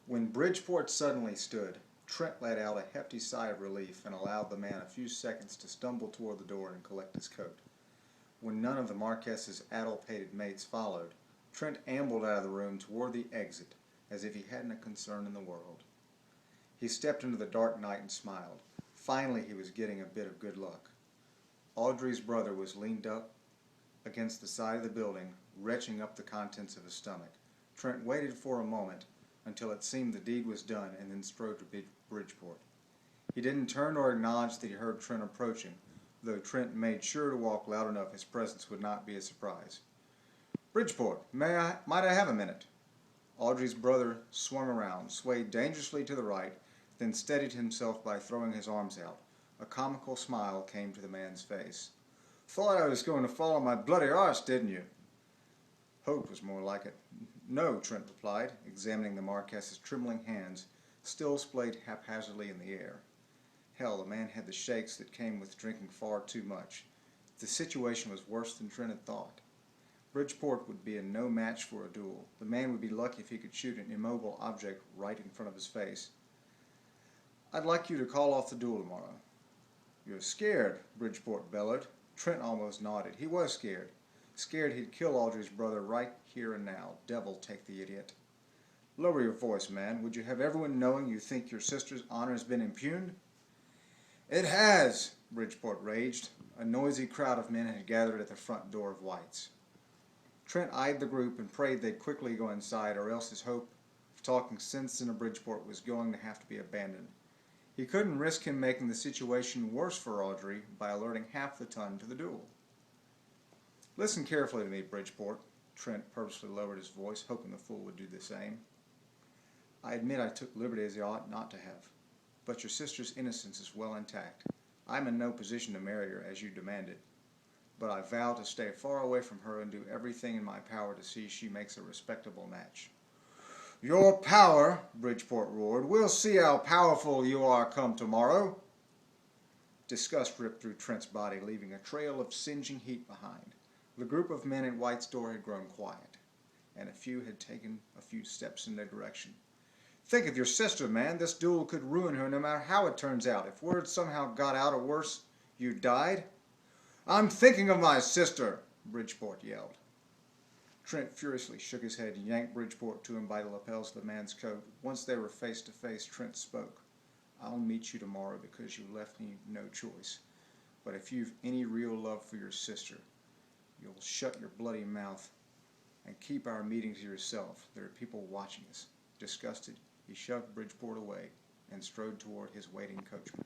When Bridgeport suddenly stood, Trent let out a hefty sigh of relief and allowed the man a few seconds to stumble toward the door and collect his coat. When none of the Marquess's addle-pated mates followed, Trent ambled out of the room toward the exit, as if he hadn't a concern in the world. He stepped into the dark night and smiled. Finally he was getting a bit of good luck. Audrey's brother was leaned up against the side of the building, retching up the contents of his stomach. Trent waited for a moment until it seemed the deed was done, and then strode to Bridgeport. He didn't turn or acknowledge that he heard Trent approaching, though Trent made sure to walk loud enough his presence would not be a surprise. "Bridgeport, might I have a minute?" Audrey's brother swung around, swayed dangerously to the right, then steadied himself by throwing his arms out. A comical smile came to the man's face. "Thought I was going to follow my bloody arse, didn't you?" "Hope was more like it." "No," Trent replied, examining the Marquess's trembling hands, still splayed haphazardly in the air. Hell, the man had the shakes that came with drinking far too much. The situation was worse than Trent had thought. Bridgeport would be in no match for a duel. The man would be lucky if he could shoot an immobile object right in front of his face. "I'd like you to call off the duel tomorrow." "You're scared," Bridgeport bellowed. Trent almost nodded. He was scared. Scared he'd kill Audrey's brother right here and now. Devil take the idiot. "Lower your voice, man. Would you have everyone knowing you think your sister's honor has been impugned?" "It has," Bridgeport raged. A noisy crowd of men had gathered at the front door of White's. Trent eyed the group and prayed they'd quickly go inside, or else his hope of talking sense into Bridgeport was going to have to be abandoned. He couldn't risk him making the situation worse for Audrey by alerting half the ton to the duel. "Listen carefully to me, Bridgeport." Trent purposely lowered his voice, hoping the fool would do the same. "I admit I took liberties I ought not to have, but your sister's innocence is well intact. I'm in no position to marry her as you demanded, but I vow to stay far away from her and do everything in my power to see she makes a respectable match." "Your power!" Bridgeport roared. "We'll see how powerful you are come tomorrow." Disgust ripped through Trent's body, leaving a trail of singeing heat behind. The group of men at White's door had grown quiet, and a few had taken a few steps in their direction. "Think of your sister, man. This duel could ruin her no matter how it turns out. If word somehow got out, or worse, you died." "I'm thinking of my sister," Bridgeport yelled. Trent furiously shook his head and yanked Bridgeport to him by the lapels of the man's coat. Once they were face to face, Trent spoke. "I'll meet you tomorrow because you left me no choice. But if you've any real love for your sister, you'll shut your bloody mouth and keep our meeting to yourself. There are people watching us." Disgusted, he shoved Bridgeport away and strode toward his waiting coachman.